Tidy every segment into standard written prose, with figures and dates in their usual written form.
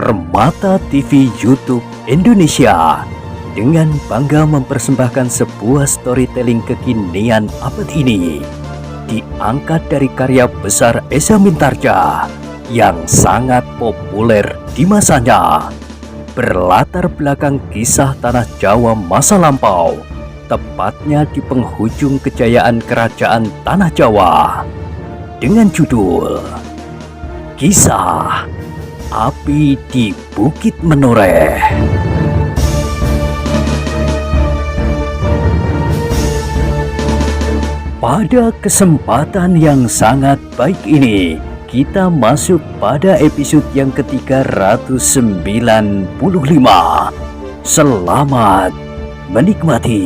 Permata TV YouTube Indonesia dengan bangga mempersembahkan sebuah storytelling kekinian abad ini, diangkat dari karya besar Esa Mintarja yang sangat populer di masanya, berlatar belakang kisah tanah Jawa masa lampau, tepatnya di penghujung kejayaan kerajaan tanah Jawa, dengan judul Kisah Api di Bukit Menoreh. Pada kesempatan yang sangat baik ini, kita masuk pada episode yang ke-395. Selamat menikmati.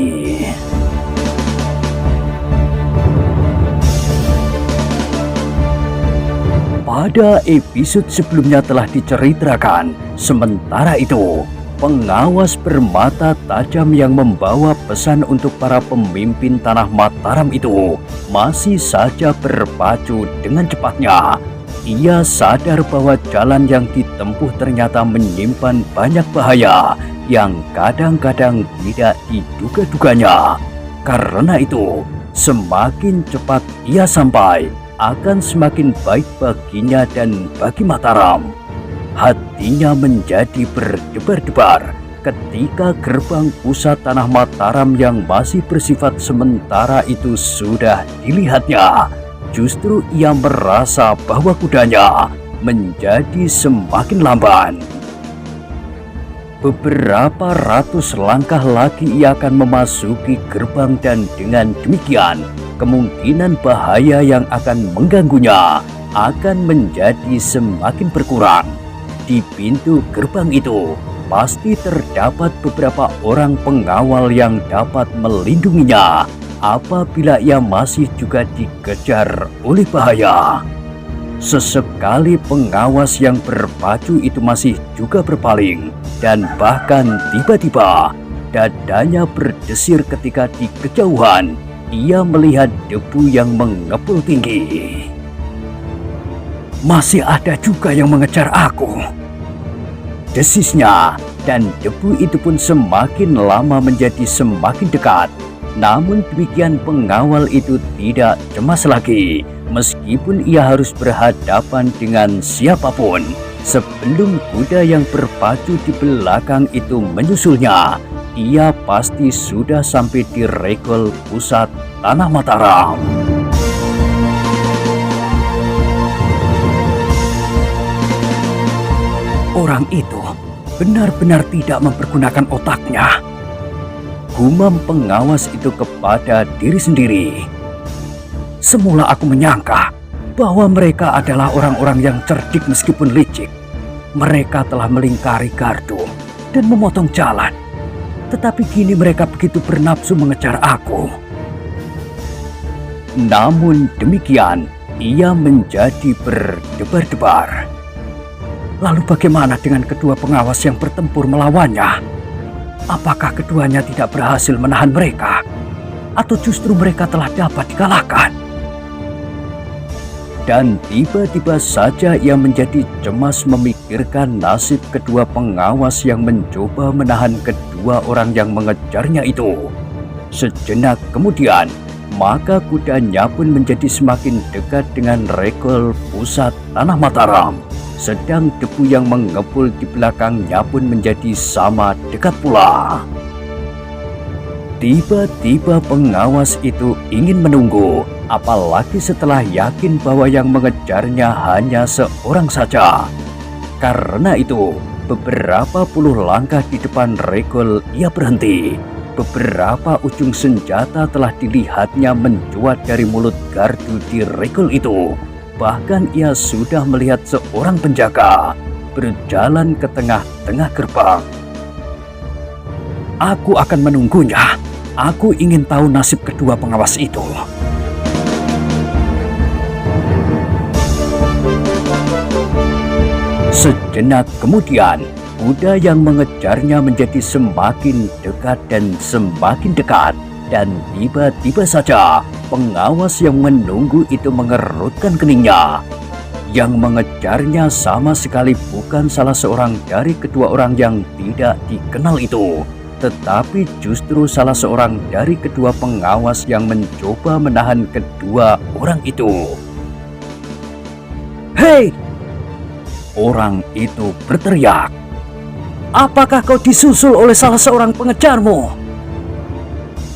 Pada episode sebelumnya telah diceritakan, sementara itu pengawas bermata tajam yang membawa pesan untuk para pemimpin tanah Mataram itu masih saja berpacu dengan cepatnya. Ia sadar bahwa jalan yang ditempuh ternyata menyimpan banyak bahaya yang kadang-kadang tidak diduga-duganya. Karena itu, semakin cepat ia sampai, akan semakin baik baginya dan bagi Mataram. Hatinya menjadi berdebar-debar ketika gerbang pusat tanah Mataram yang masih bersifat sementara itu sudah dilihatnya. Justru ia merasa bahwa kudanya menjadi semakin lamban. Beberapa ratus langkah lagi ia akan memasuki gerbang dan dengan demikian kemungkinan bahaya yang akan mengganggunya akan menjadi semakin berkurang. Di pintu gerbang itu pasti terdapat beberapa orang pengawal yang dapat melindunginya apabila ia masih juga dikejar oleh bahaya. Sesekali pengawas yang berpacu itu masih juga berpaling dan bahkan tiba-tiba dadanya berdesir ketika di kejauhan ia melihat debu yang mengepul tinggi. Masih ada juga yang mengejar aku, desisnya, dan debu itu pun semakin lama menjadi semakin dekat. Namun demikian pengawal itu tidak cemas lagi, meskipun ia harus berhadapan dengan siapapun. Sebelum kuda yang berpacu di belakang itu menyusulnya, ia pasti sudah sampai di regol pusat tanah Mataram. Orang itu benar-benar tidak mempergunakan otaknya, gumam pengawas itu kepada diri sendiri. Semula aku menyangka bahwa mereka adalah orang-orang yang cerdik meskipun licik. Mereka telah melingkari gardu dan memotong jalan. Tetapi kini mereka begitu bernafsu mengejar aku. Namun demikian, ia menjadi berdebar-debar. Lalu bagaimana dengan kedua pengawas yang bertempur melawannya? Apakah keduanya tidak berhasil menahan mereka? Atau justru mereka telah dapat dikalahkan? Dan tiba-tiba saja ia menjadi cemas memikirkan nasib kedua pengawas yang mencoba menahan kedua orang yang mengejarnya itu. Sejenak kemudian, maka kudanya pun menjadi semakin dekat dengan regol pusat tanah Mataram. Sedang debu yang mengepul di belakangnya pun menjadi sama dekat pula. Tiba-tiba pengawas itu ingin menunggu, apalagi setelah yakin bahwa yang mengejarnya hanya seorang saja. Karena itu, beberapa puluh langkah di depan regol ia berhenti. Beberapa ujung senjata telah dilihatnya mencuat dari mulut gardu di regol itu. Bahkan ia sudah melihat seorang penjaga berjalan ke tengah-tengah gerbang. Aku akan menunggunya. Aku ingin tahu nasib kedua pengawas itu. Sejenak kemudian, kuda yang mengejarnya menjadi semakin dekat dan semakin dekat. Dan tiba-tiba saja pengawas yang menunggu itu mengerutkan keningnya. Yang mengejarnya sama sekali bukan salah seorang dari kedua orang yang tidak dikenal itu, tetapi justru salah seorang dari kedua pengawas yang mencoba menahan kedua orang itu. "Hei!" orang itu berteriak. "Apakah kau disusul oleh salah seorang pengejarmu?"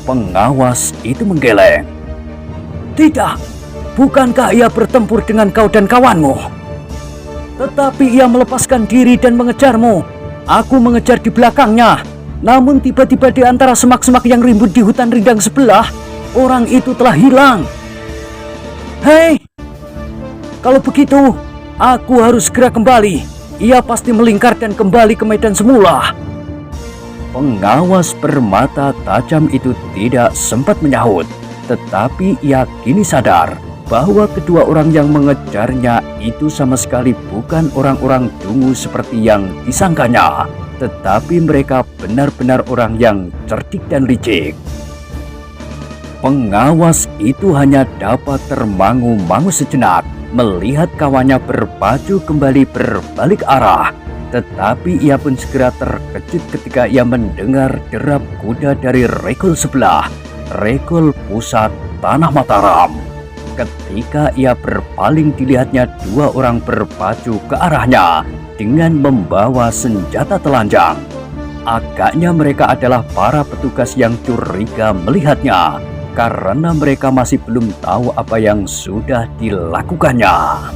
Pengawas itu menggeleng. "Tidak. Bukankah ia bertempur dengan kau dan kawanmu? Tetapi ia melepaskan diri dan mengejarmu. Aku mengejar di belakangnya. Namun tiba-tiba di antara semak-semak yang rimbun di hutan rindang sebelah, orang itu telah hilang." "Hei! Kalau begitu, aku harus segera kembali. Ia pasti melingkar dan kembali ke medan semula." Pengawas bermata tajam itu tidak sempat menyahut, tetapi ia kini sadar bahwa kedua orang yang mengejarnya itu sama sekali bukan orang-orang dungu seperti yang disangkanya, tetapi mereka benar-benar orang yang cerdik dan licik. Pengawas itu hanya dapat termangu-mangu sejenak melihat kawannya berpacu kembali berbalik arah, tetapi ia pun segera terkejut ketika ia mendengar derap kuda dari regol sebelah, regol pusat Tanah Mataram. Ketika ia berpaling, dilihatnya dua orang berpacu ke arahnya dengan membawa senjata telanjang. Agaknya mereka adalah para petugas yang curiga melihatnya, karena mereka masih belum tahu apa yang sudah dilakukannya.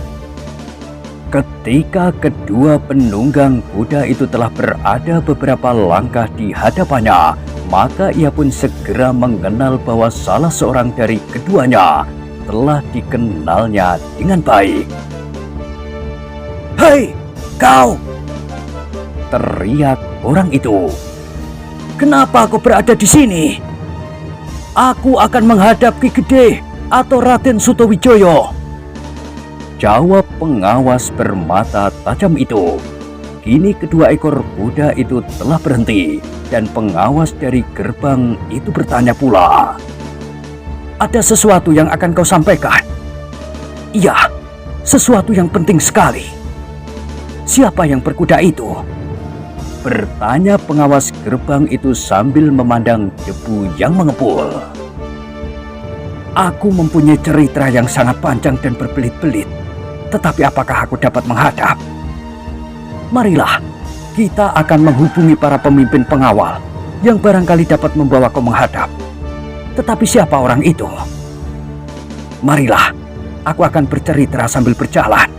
Ketika kedua penunggang kuda itu telah berada beberapa langkah di hadapannya, maka ia pun segera mengenal bahwa salah seorang dari keduanya telah dikenalnya dengan baik. "Hei, kau!" teriak orang itu. "Kenapa kau berada di sini? Aku akan menghadap Ki Gede atau Raden Sutawijaya," jawab pengawas bermata tajam itu. Kini kedua ekor kuda itu telah berhenti dan pengawas dari gerbang itu bertanya pula, "Ada sesuatu yang akan kau sampaikan?" "Iya, sesuatu yang penting sekali." "Siapa yang berkuda itu?" bertanya pengawas gerbang itu sambil memandang debu yang mengepul. "Aku mempunyai cerita yang sangat panjang dan berbelit-belit, tetapi apakah aku dapat menghadap? Marilah, kita akan menghubungi para pemimpin pengawal yang barangkali dapat membawa kau menghadap. Tetapi siapa orang itu? Marilah, aku akan bercerita sambil berjalan."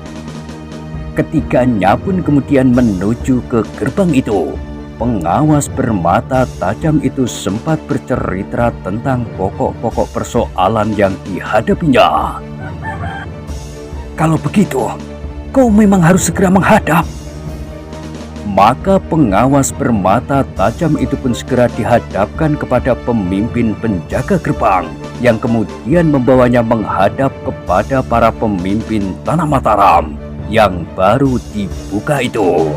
Ketiganya pun kemudian menuju ke gerbang itu. Pengawas bermata tajam itu sempat bercerita tentang pokok-pokok persoalan yang dihadapinya. "Kalau begitu, kau memang harus segera menghadap." Maka pengawas bermata tajam itu pun segera dihadapkan kepada pemimpin penjaga gerbang, yang kemudian membawanya menghadap kepada para pemimpin Tanah Mataram yang baru dibuka itu.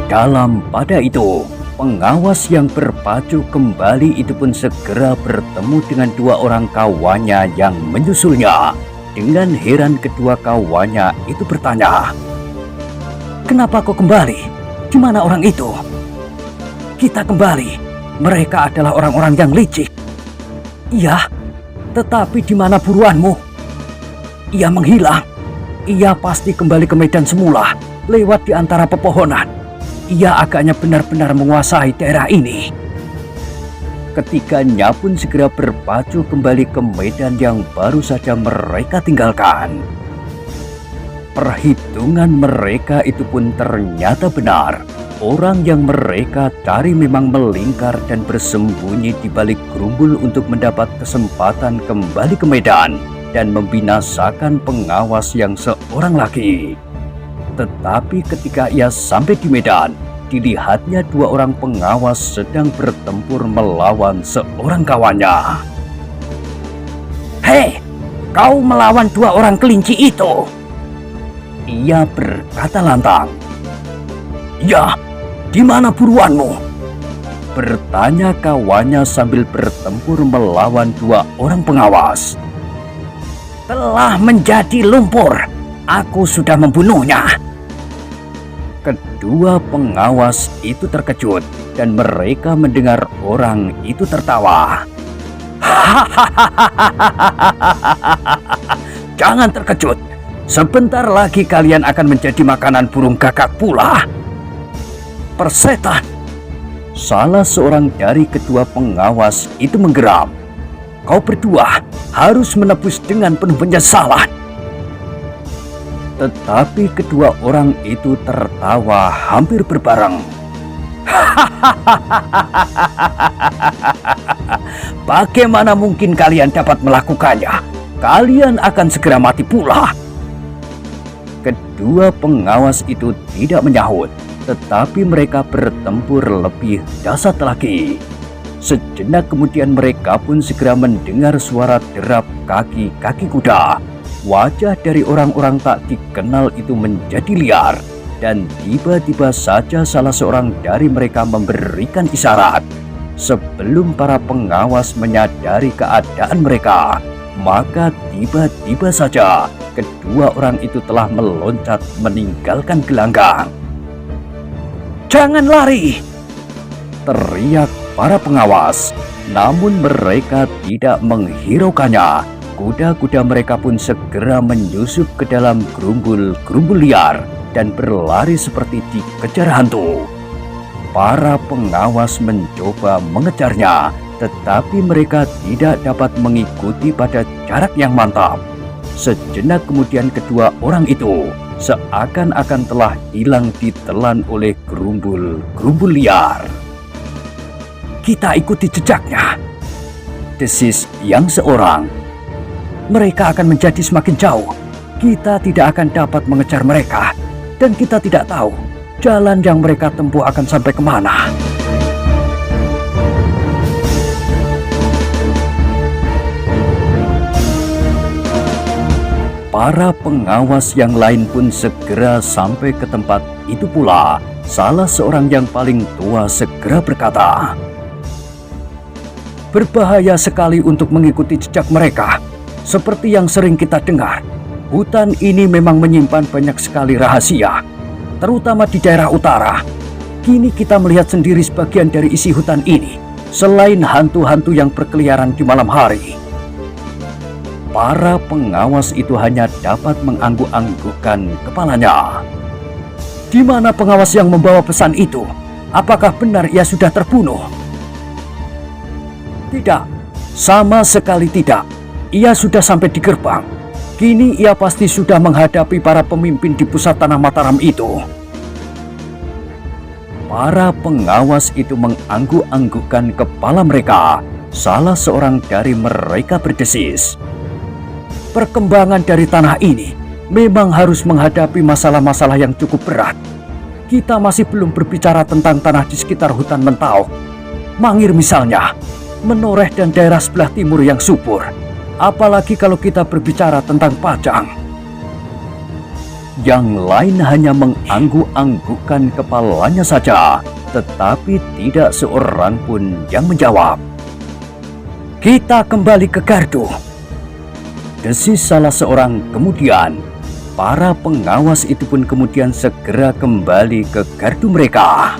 Dalam pada itu, pengawas yang berpacu kembali itu pun segera bertemu dengan dua orang kawannya yang menyusulnya. Dengan heran kedua kawannya itu bertanya, "Kenapa kau kembali? Di mana orang itu?" "Kita kembali. Mereka adalah orang-orang yang licik." "Iya, tetapi di mana buruanmu?" "Ia menghilang. Ia pasti kembali ke medan semula, lewat di antara pepohonan. Ia agaknya benar-benar menguasai daerah ini." Ketiganya pun segera berpacu kembali ke medan yang baru saja mereka tinggalkan. Perhitungan mereka itu pun ternyata benar. Orang yang mereka cari memang melingkar dan bersembunyi di balik gerumbul untuk mendapat kesempatan kembali ke medan dan membinasakan pengawas yang seorang lagi. Tetapi ketika ia sampai di medan, dilihatnya dua orang pengawas sedang bertempur melawan seorang kawannya. "Hei, kau melawan dua orang kelinci itu?" ia berkata lantang. "Ya, di mana buruanmu?" bertanya kawannya sambil bertempur melawan dua orang pengawas. Telah menjadi lumpur. Aku sudah membunuhnya. Kedua pengawas itu terkejut dan mereka mendengar orang itu tertawa. Jangan terkejut. Sebentar lagi kalian akan menjadi makanan burung gagak pula. Persetan. Salah seorang dari kedua pengawas itu menggeram. Kau berdua harus menebus dengan penuh penyesalan. Tetapi kedua orang itu tertawa hampir berbareng. Bagaimana mungkin kalian dapat melakukannya? Kalian akan segera mati pula. Kedua pengawas itu tidak menyahut, tetapi mereka bertempur lebih dahsyat lagi. Sejenak kemudian mereka pun segera mendengar suara derap kaki-kaki kuda. Wajah dari orang-orang tak dikenal itu menjadi liar, dan tiba-tiba saja salah seorang dari mereka memberikan isyarat. Sebelum para pengawas menyadari keadaan mereka, maka tiba-tiba saja kedua orang itu telah meloncat meninggalkan gelanggang. Jangan lari! Teriak para pengawas, namun mereka tidak menghiraukannya. Kuda-kuda mereka pun segera menyusup ke dalam gerumbul-gerumbul liar dan berlari seperti dikejar hantu. Para pengawas mencoba mengejarnya, tetapi mereka tidak dapat mengikuti pada jarak yang mantap. Sejenak kemudian kedua orang itu seakan-akan telah hilang ditelan oleh gerumbul-gerumbul liar. Kita ikuti jejaknya, desis yang seorang. Mereka akan menjadi semakin jauh. Kita tidak akan dapat mengejar mereka, dan kita tidak tahu jalan yang mereka tempuh akan sampai kemana. Para pengawas yang lain pun segera sampai ke tempat itu pula. Salah seorang yang paling tua segera berkata, "Berbahaya sekali untuk mengikuti jejak mereka. Seperti yang sering kita dengar, hutan ini memang menyimpan banyak sekali rahasia, terutama di daerah utara. Kini kita melihat sendiri sebagian dari isi hutan ini, selain hantu-hantu yang berkeliaran di malam hari." Para pengawas itu hanya dapat mengangguk-anggukkan kepalanya. Di mana pengawas yang membawa pesan itu? Apakah benar ia sudah terbunuh? Tidak, sama sekali tidak. Ia sudah sampai di gerbang. Kini ia pasti sudah menghadapi para pemimpin di pusat Tanah Mataram itu. Para pengawas itu mengangguk-anggukkan kepala mereka. Salah seorang dari mereka berdesis, "Perkembangan dari tanah ini memang harus menghadapi masalah-masalah yang cukup berat. Kita masih belum berbicara tentang tanah di sekitar hutan Mentau, Mangir misalnya, Menoreh dan daerah sebelah timur yang subur. Apalagi kalau kita berbicara tentang Pajang." Yang lain hanya mengangguk-anggukkan kepalanya saja, tetapi tidak seorang pun yang menjawab. "Kita kembali ke Gardu," desis salah seorang kemudian. Para pengawas itu pun kemudian segera kembali ke gardu mereka.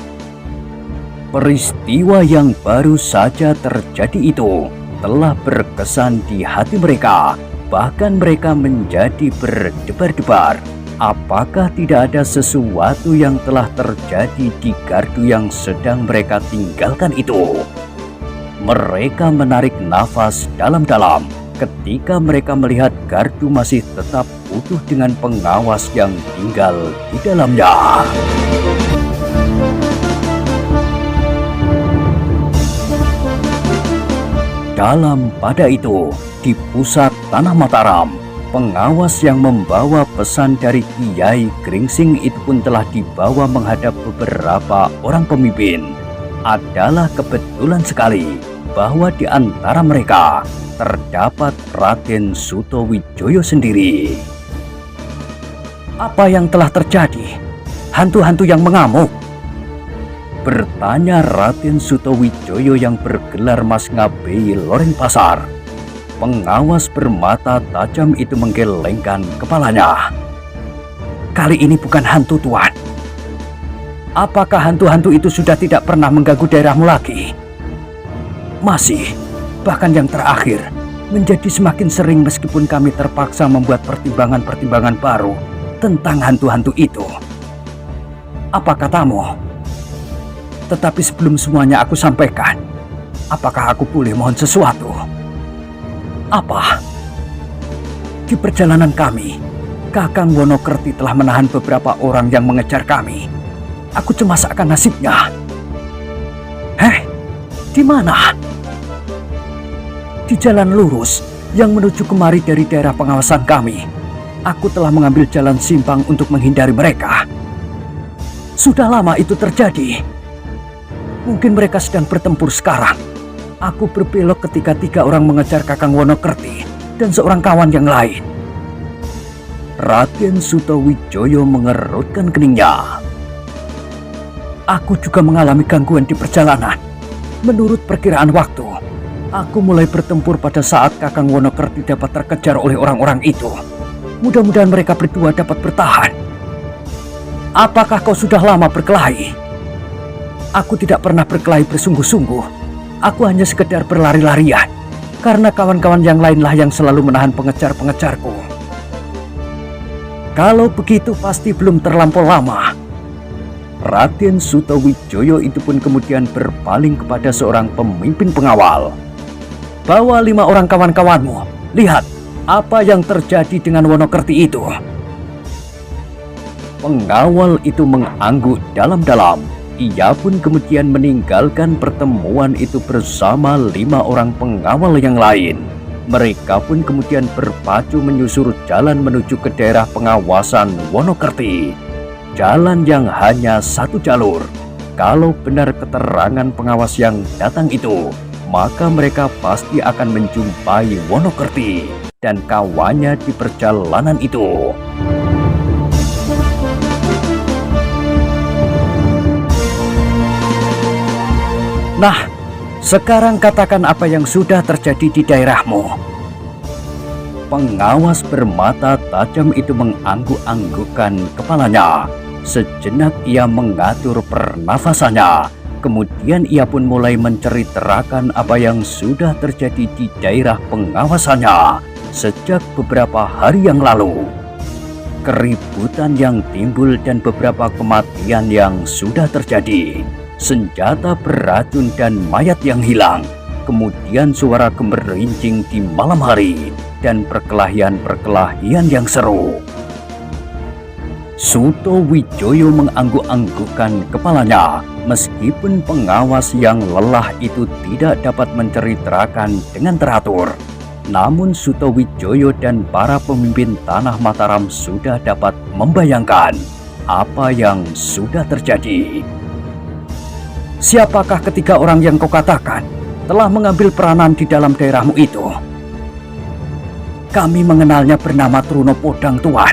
Peristiwa yang baru saja terjadi itu telah berkesan di hati mereka. Bahkan mereka menjadi berdebar-debar. Apakah tidak ada sesuatu yang telah terjadi di gardu yang sedang mereka tinggalkan itu? Mereka menarik nafas dalam-dalam ketika mereka melihat gardu masih tetap utuh dengan pengawas yang tinggal di dalamnya. Dalam pada itu, di pusat Tanah Mataram, pengawas yang membawa pesan dari Kiai Gringsing itu pun telah dibawa menghadap beberapa orang pemimpin. Adalah kebetulan sekali bahwa di antara mereka terdapat Raden Sutowijoyo sendiri. "Apa yang telah terjadi? Hantu-hantu yang mengamuk?" Bertanya Raden Sutowijoyo yang bergelar Mas Ngabei Loreng Pasar. Pengawas bermata tajam itu menggelengkan kepalanya. Kali ini bukan hantu, Tuan. Apakah hantu-hantu itu sudah tidak pernah mengganggu daerahmu lagi? Masih, bahkan yang terakhir, menjadi semakin sering meskipun kami terpaksa membuat pertimbangan-pertimbangan baru tentang hantu-hantu itu. Apa katamu? Tetapi sebelum semuanya aku sampaikan, apakah aku boleh mohon sesuatu? Apa? Di perjalanan kami, Kakang Wonokerti telah menahan beberapa orang yang mengejar kami. Aku cemas akan nasibnya. Di mana? Di jalan lurus yang menuju kemari dari daerah pengawasan kami. Aku telah mengambil jalan simpang untuk menghindari mereka. Sudah lama itu terjadi. Mungkin mereka sedang bertempur sekarang. Aku berbelok ketika 3 orang mengejar Kakang Wonokerti dan seorang kawan yang lain. Raden Sutowijoyo mengerutkan keningnya. Aku juga mengalami gangguan di perjalanan. Menurut perkiraan waktu, aku mulai bertempur pada saat Kakang Wonokerti dapat terkejar oleh orang-orang itu. Mudah-mudahan mereka berdua dapat bertahan. Apakah kau sudah lama berkelahi? Aku tidak pernah berkelahi bersungguh-sungguh. Aku hanya sekedar berlari-larian, karena kawan-kawan yang lainlah yang selalu menahan pengejar-pengejarku. Kalau begitu pasti belum terlampau lama. Raden Sutowijoyo itu pun kemudian berpaling kepada seorang pemimpin pengawal. Bawa 5 orang kawan-kawanmu, lihat apa yang terjadi dengan Wonokerti itu. Pengawal itu mengangguk dalam-dalam. Ia pun kemudian meninggalkan pertemuan itu bersama 5 orang pengawal yang lain. Mereka pun kemudian berpacu menyusur jalan menuju ke daerah pengawasan Wonokerti. Jalan yang hanya 1 jalur. Kalau benar keterangan pengawas yang datang itu, maka mereka pasti akan menjumpai Wonokerti dan kawannya di perjalanan itu. Nah, sekarang katakan apa yang sudah terjadi di daerahmu. Pengawas bermata tajam itu mengangguk-anggukkan kepalanya. Sejenak ia mengatur pernafasannya. Kemudian ia pun mulai menceritakan apa yang sudah terjadi di daerah pengawasannya sejak beberapa hari yang lalu. Keributan yang timbul dan beberapa kematian yang sudah terjadi. Senjata beracun dan mayat yang hilang, kemudian suara gemerincing di malam hari, dan perkelahian-perkelahian yang seru. Sutowijoyo mengangguk-anggukkan kepalanya, meskipun pengawas yang lelah itu tidak dapat menceritakan dengan teratur. Namun Sutowijoyo dan para pemimpin Tanah Mataram sudah dapat membayangkan apa yang sudah terjadi. Siapakah ketiga orang yang kau katakan telah mengambil peranan di dalam daerahmu itu? Kami mengenalnya bernama Truno Podang, Tuan.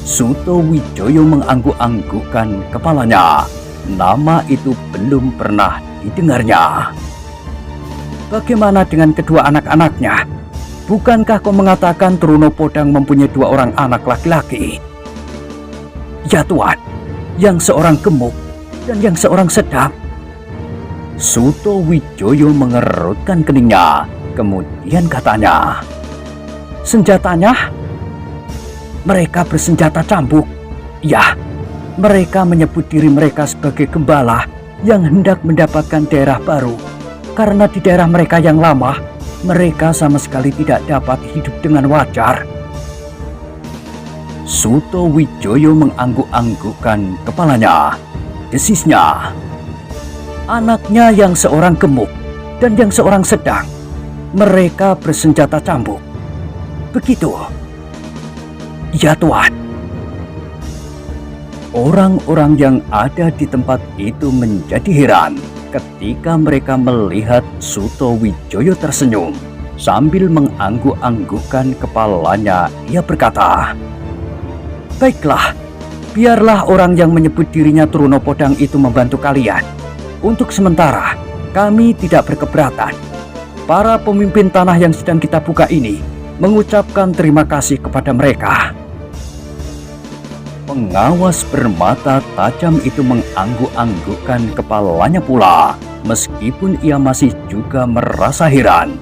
Sutowijoyo mengangguk-anggukkan kepalanya. Nama itu belum pernah didengarnya. Bagaimana dengan kedua anak-anaknya? Bukankah kau mengatakan Truno Podang mempunyai 2 orang anak laki-laki? Ya, Tuan. Yang seorang gemuk dan yang seorang sedang. Sutowijoyo mengerutkan keningnya. Kemudian katanya, senjatanya? Mereka bersenjata cambuk. Ya, mereka menyebut diri mereka sebagai gembala yang hendak mendapatkan daerah baru. Karena di daerah mereka yang lama, mereka sama sekali tidak dapat hidup dengan wajar. Sutowijoyo mengangguk-anggukkan kepalanya. Desisnya, anaknya yang seorang gemuk dan yang seorang sedang, mereka bersenjata cambuk. Begitu? Ya, Tuan. Orang-orang yang ada di tempat itu menjadi heran ketika mereka melihat Sutowijoyo tersenyum. Sambil mengangguk-anggukkan kepalanya, ia berkata, baiklah, Biarlah orang yang menyebut dirinya Truno Podang itu membantu kalian. Untuk sementara, kami tidak berkeberatan. Para pemimpin tanah yang sedang kita buka ini mengucapkan terima kasih kepada mereka." Pengawas bermata tajam itu mengangguk-anggukkan kepalanya pula, meskipun ia masih juga merasa heran.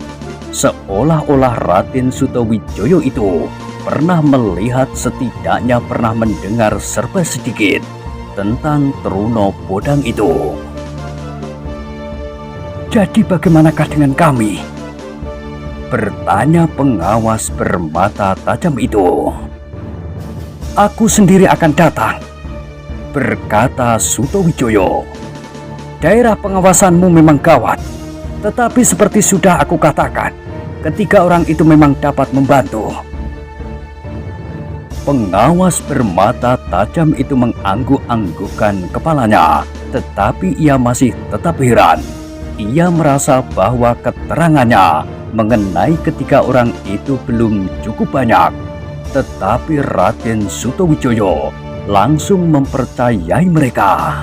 Seolah-olah Raden Sutawijaya itu pernah melihat, setidaknya pernah mendengar serba sedikit tentang Truno Podang itu. "Jadi bagaimanakah dengan kami?" bertanya pengawas bermata tajam itu. "Aku sendiri akan datang," berkata Sutawijaya. "Daerah pengawasanmu memang gawat, tetapi seperti sudah aku katakan, ketiga orang itu memang dapat membantu." Pengawas bermata tajam itu mengangguk-anggukkan kepalanya, tetapi ia masih tetap heran. Ia merasa bahwa keterangannya mengenai ketiga orang itu belum cukup banyak. Tetapi Raden Sutawijaya langsung mempercayai mereka.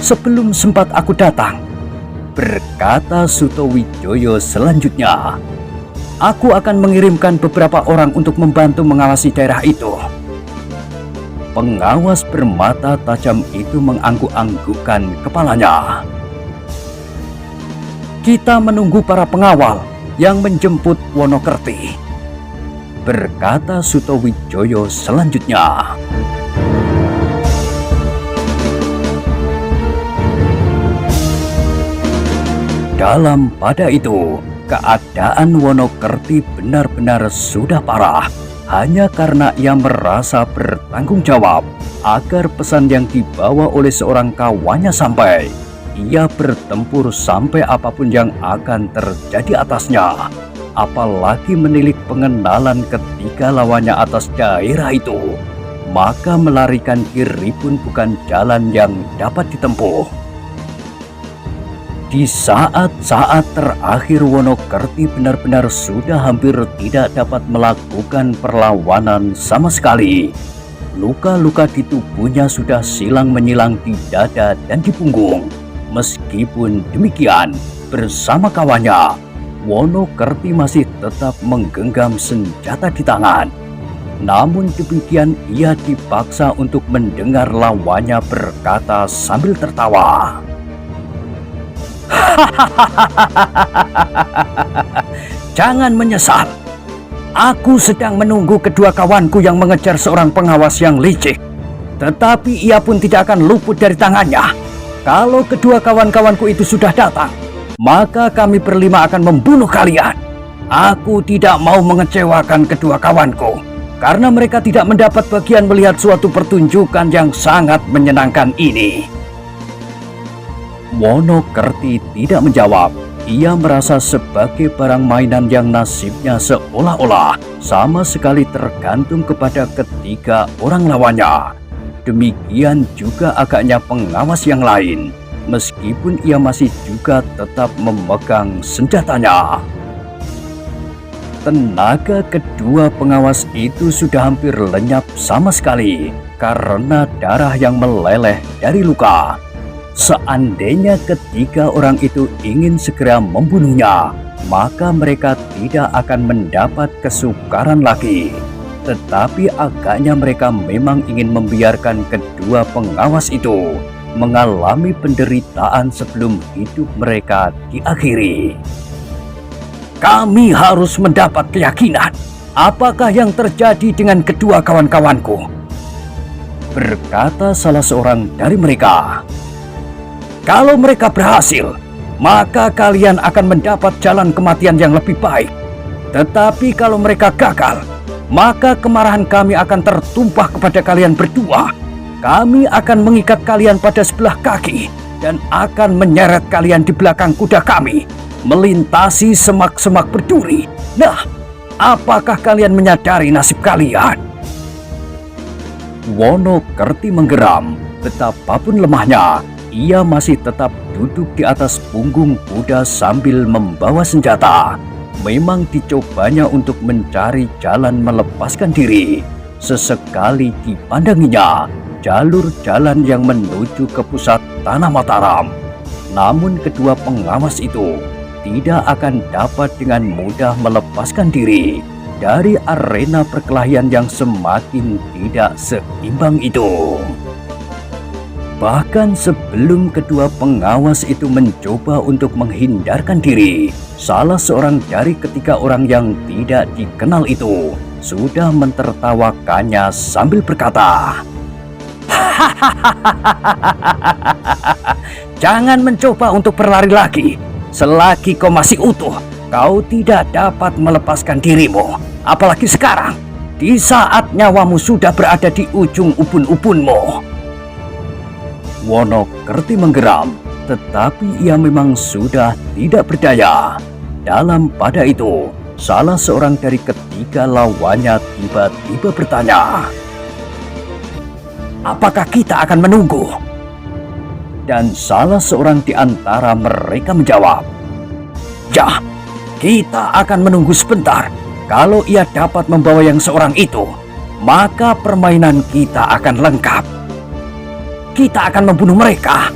"Sebelum sempat aku datang," berkata Sutawijaya selanjutnya, "aku akan mengirimkan beberapa orang untuk membantu mengawasi daerah itu." Pengawas bermata tajam itu mengangguk-anggukkan kepalanya. "Kita menunggu para pengawal yang menjemput Wonokerti," berkata Sutawijaya selanjutnya. Dalam pada itu, keadaan Wonokerti benar-benar sudah parah. Hanya karena ia merasa bertanggung jawab agar pesan yang dibawa oleh seorang kawannya sampai. Ia bertempur sampai apapun yang akan terjadi atasnya. Apalagi menilik pengenalan ketiga lawannya atas daerah itu. Maka melarikan diri pun bukan jalan yang dapat ditempuh. Di saat-saat terakhir Wonokerti benar-benar sudah hampir tidak dapat melakukan perlawanan sama sekali. Luka-luka di tubuhnya sudah silang menyilang di dada dan di punggung. Meskipun demikian, bersama kawannya, Wonokerti masih tetap menggenggam senjata di tangan. Namun demikian ia dipaksa untuk mendengar lawannya berkata sambil tertawa. "Jangan menyesal. Aku sedang menunggu kedua kawanku yang mengejar seorang pengawas yang licik. Tetapi ia pun tidak akan luput dari tangannya. Kalau kedua kawan-kawanku itu sudah datang, maka kami berlima akan membunuh kalian. Aku tidak mau mengecewakan kedua kawanku, karena mereka tidak mendapat bagian melihat suatu pertunjukan yang sangat menyenangkan ini." Wonokerti tidak menjawab. Ia merasa sebagai barang mainan yang nasibnya seolah-olah sama sekali tergantung kepada ketiga orang lawannya. Demikian juga agaknya pengawas yang lain, meskipun ia masih juga tetap memegang senjatanya. Tenaga kedua pengawas itu sudah hampir lenyap sama sekali karena darah yang meleleh dari luka. Seandainya ketiga orang itu ingin segera membunuhnya, maka mereka tidak akan mendapat kesukaran lagi. Tetapi agaknya mereka memang ingin membiarkan kedua pengawas itu mengalami penderitaan sebelum hidup mereka diakhiri. "Kami harus mendapat keyakinan apakah yang terjadi dengan kedua kawan-kawanku," berkata salah seorang dari mereka. "Kalau mereka berhasil, maka kalian akan mendapat jalan kematian yang lebih baik. Tetapi kalau mereka gagal, maka kemarahan kami akan tertumpah kepada kalian berdua. Kami akan mengikat kalian pada sebelah kaki dan akan menyeret kalian di belakang kuda kami, melintasi semak-semak berduri. Nah, apakah kalian menyadari nasib kalian?" Wonokerti menggeram. Betapapun lemahnya, ia masih tetap duduk di atas punggung kuda sambil membawa senjata. memang dicobanya untuk mencari jalan melepaskan diri. Sesekali dipandanginya jalur jalan yang menuju ke pusat tanah Mataram. Namun kedua pengawas itu tidak akan dapat dengan mudah melepaskan diri dari arena perkelahian yang semakin tidak seimbang itu. Bahkan sebelum kedua pengawas itu mencoba untuk menghindarkan diri, salah seorang dari ketiga orang yang tidak dikenal itu sudah mentertawakannya sambil berkata, "Jangan mencoba untuk berlari lagi. Selagi kau masih utuh, kau tidak dapat melepaskan dirimu. Apalagi sekarang, di saat nyawamu sudah berada di ujung ubun-ubunmu." Wonokerti menggeram, tetapi ia memang sudah tidak berdaya. Dalam pada itu, salah seorang dari ketiga lawannya tiba-tiba bertanya, "Apakah kita akan menunggu?" Dan salah seorang di antara mereka menjawab, "Ya, kita akan menunggu sebentar. Kalau ia dapat membawa yang seorang itu, maka permainan kita akan lengkap. Kita akan membunuh mereka.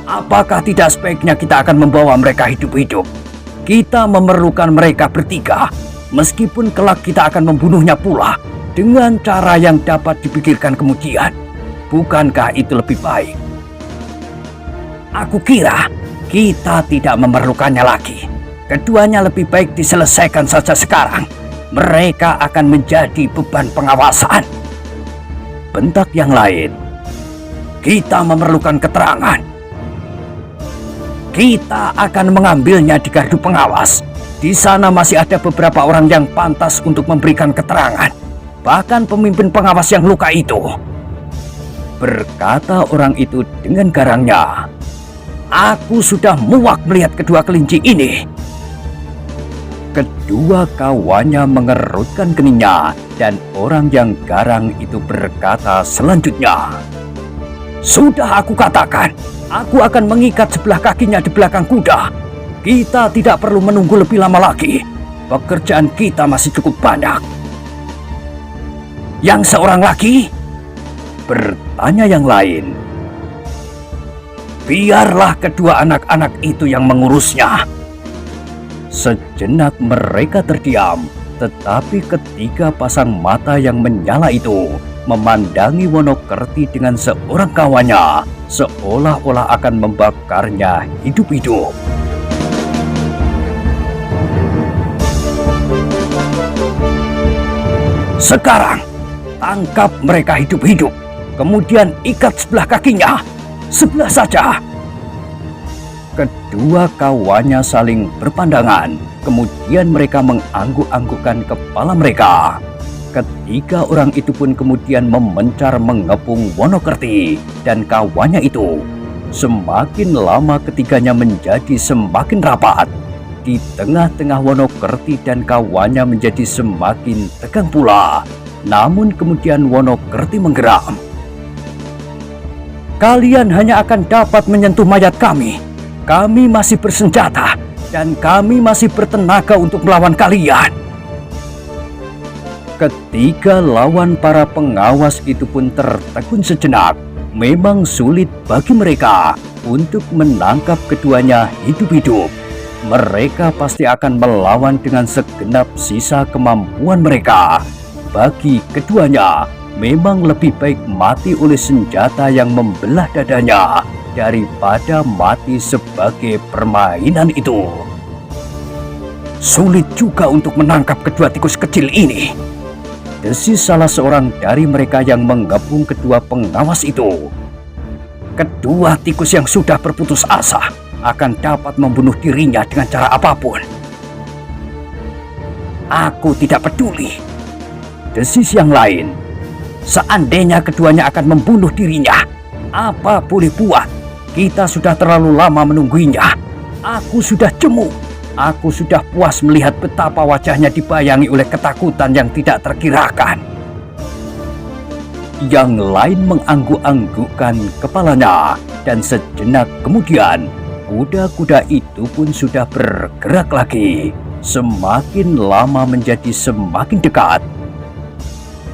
Apakah tidak sebaiknya kita akan membawa mereka hidup-hidup? Kita memerlukan mereka bertiga, meskipun kelak kita akan membunuhnya pula dengan cara yang dapat dipikirkan kemudian. Bukankah itu lebih baik? Aku kira kita tidak memerlukannya lagi. Keduanya lebih baik diselesaikan saja sekarang. Mereka akan menjadi beban pengawasan." Bentak yang lain, "Kita memerlukan keterangan. Kita akan mengambilnya di gardu pengawas. Di sana masih ada beberapa orang yang pantas untuk memberikan keterangan. Bahkan pemimpin pengawas yang luka itu," berkata orang itu dengan garangnya. "Aku sudah muak melihat kedua kelinci ini." Kedua kawannya mengerutkan keningnya dan orang yang garang itu berkata selanjutnya, "Sudah aku katakan, aku akan mengikat sebelah kakinya di belakang kuda. Kita tidak perlu menunggu lebih lama lagi. Pekerjaan kita masih cukup banyak." "Yang seorang lagi?" bertanya yang lain. "Biarlah kedua anak-anak itu yang mengurusnya." Sejenak mereka terdiam, tetapi ketiga pasang mata yang menyala itu memandangi Wonokerti dengan seorang kawannya, seolah-olah akan membakarnya hidup-hidup. "Sekarang, tangkap mereka hidup-hidup, kemudian ikat sebelah kakinya, sebelah saja." Kedua kawannya saling berpandangan, kemudian mereka mengangguk-anggukkan kepala mereka. Ketiga orang itu pun kemudian memencar mengepung Wonokerti dan kawannya itu. Semakin lama ketiganya menjadi semakin rapat. Di tengah-tengah Wonokerti dan kawannya menjadi semakin tegang pula. Namun kemudian Wonokerti menggeram. "Kalian hanya akan dapat menyentuh mayat kami. Kami masih bersenjata dan kami masih bertenaga untuk melawan kalian." Ketiga lawan para pengawas itu pun tertegun sejenak. Memang sulit bagi mereka untuk menangkap keduanya hidup-hidup. Mereka pasti akan melawan dengan segenap sisa kemampuan mereka. Bagi keduanya, memang lebih baik mati oleh senjata yang membelah dadanya daripada mati sebagai permainan itu. "Sulit juga untuk menangkap kedua tikus kecil ini," desis salah seorang dari mereka yang menggabung kedua pengawas itu. "Kedua tikus yang sudah berputus asa akan dapat membunuh dirinya dengan cara apapun." "Aku tidak peduli," desis yang lain. "Seandainya keduanya akan membunuh dirinya, apa boleh buat? Kita sudah terlalu lama menungguinya. Aku sudah jemu. Aku sudah puas melihat betapa wajahnya dibayangi oleh ketakutan yang tidak terkirakan." Yang lain mengangguk-anggukkan kepalanya, dan sejenak kemudian kuda-kuda itu pun sudah bergerak lagi. semakin lama menjadi semakin dekat.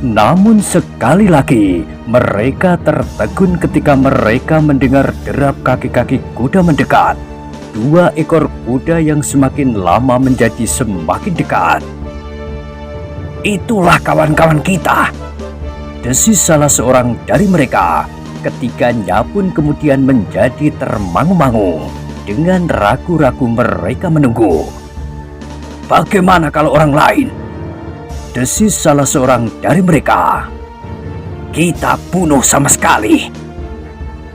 Namun sekali lagi mereka tertegun ketika mereka mendengar derap kaki-kaki kuda mendekat. 2 ekor kuda yang semakin lama menjadi semakin dekat. "Itulah kawan-kawan kita," desis salah seorang dari mereka. Ketiganya pun kemudian menjadi termangu-mangu. Dengan ragu-ragu mereka menunggu. "Bagaimana kalau orang lain?" desis salah seorang dari mereka. "Kita bunuh sama sekali."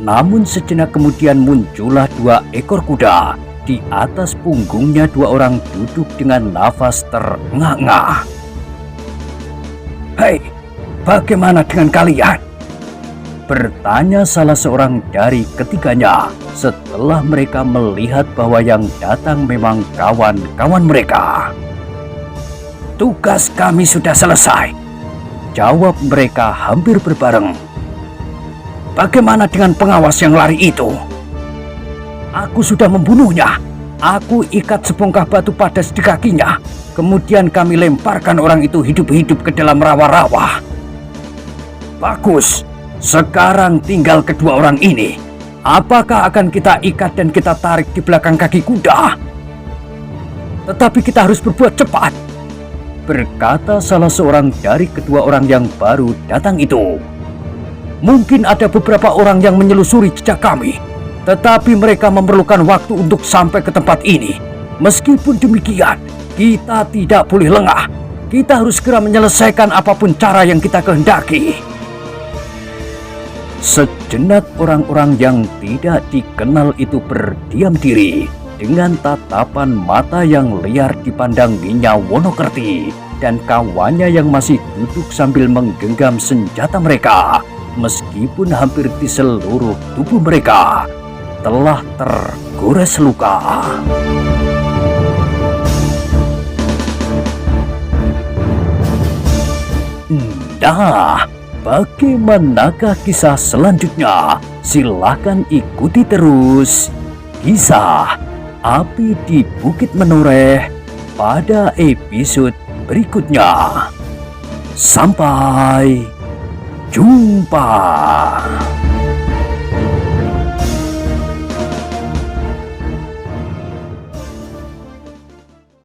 Namun sejenak kemudian muncullah 2 ekor kuda. Di atas punggungnya 2 orang duduk dengan nafas terengah-engah. "Hei, bagaimana dengan kalian?" bertanya salah seorang dari ketiganya setelah mereka melihat bahwa yang datang memang kawan-kawan mereka. "Tugas kami sudah selesai," jawab mereka hampir berbareng. "Bagaimana dengan pengawas yang lari itu?" "Aku sudah membunuhnya. Aku ikat sebongkah batu padas di kakinya. Kemudian kami lemparkan orang itu hidup-hidup ke dalam rawa-rawa." "Bagus. Sekarang tinggal kedua orang ini. Apakah akan kita ikat dan kita tarik di belakang kaki kuda?" "Tetapi kita harus berbuat cepat," berkata salah seorang dari kedua orang yang baru datang itu. "Mungkin ada beberapa orang yang menyelusuri jejak kami, tetapi mereka memerlukan waktu untuk sampai ke tempat ini. Meskipun demikian, kita tidak boleh lengah. Kita harus segera menyelesaikan apapun cara yang kita kehendaki." Sejenak orang-orang yang tidak dikenal itu berdiam diri. Dengan tatapan mata yang liar dipandanginya Wonokerti dan kawannya yang masih duduk sambil menggenggam senjata mereka. Meskipun hampir di seluruh tubuh mereka telah tergores luka. Nah, bagaimanakah kisah selanjutnya? Silahkan ikuti terus kisah Api di Bukit Menoreh pada episode berikutnya. Sampai jumpa.